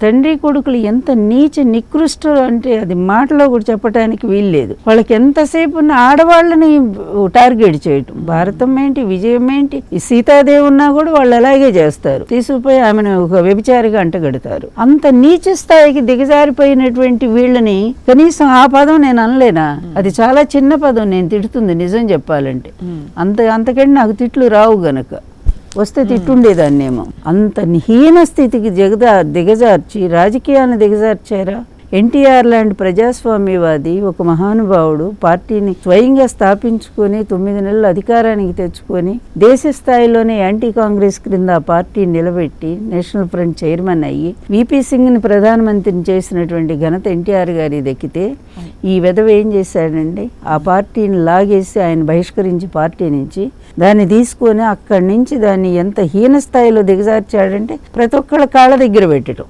తండ్రి కొడుకులు ఎంత నీచ నికృష్టులు అంటే అది మాటలో కూడా చెప్పడానికి వీల్లేదు. వాళ్ళకి ఎంతసేపు ఉన్న ఆడవాళ్ళని టార్గెట్ చేయటం, భారతం ఏంటి, విజయం ఏంటి, ఈ సీతాదేవి ఉన్నా కూడా వాళ్ళు అలాగే చేస్తారు, తీసుకుపోయి ఆమెను ఒక వ్యభిచారిగా అంటగడతారు. అంత నీచ స్థాయికి దిగజారిపోయినటువంటి వీళ్ళని కనీసం ఆ పదం నేను అనలేనా? అది చాలా చిన్న పదం, నేను తిడుతుంది నిజం చెప్పాలంటే. అంతకంటే నాకు తిట్లు రావు గనక, వస్తే తిట్టుండేదాన్నేమో. అంత హీన స్థితికి దిగజార్చి రాజకీయాలను దిగజార్చారా? ఎన్టీఆర్ లాంటి ప్రజాస్వామ్యవాది ఒక మహానుభావుడు పార్టీని స్వయంగా స్థాపించుకొని 9 నెలలు అధికారానికి తెచ్చుకొని దేశ స్థాయిలోనే యాంటీ కాంగ్రెస్ క్రింద ఆ పార్టీని నిలబెట్టి నేషనల్ ఫ్రంట్ చైర్మన్ అయ్యి విపి సింగ్ని ప్రధానమంత్రిని చేసినటువంటి ఘనత ఎన్టీఆర్ గారి దక్కితే, ఈ వెధవ ఏం చేశాడండి? ఆ పార్టీని లాగేసి ఆయన బహిష్కరించి పార్టీ నుంచి దాన్ని తీసుకొని అక్కడి నుంచి దాన్ని ఎంత హీన స్థాయిలో దిగజార్చాడంటే ప్రతి ఒక్కళ్ళ కాళ్ళ దగ్గర పెట్టడం.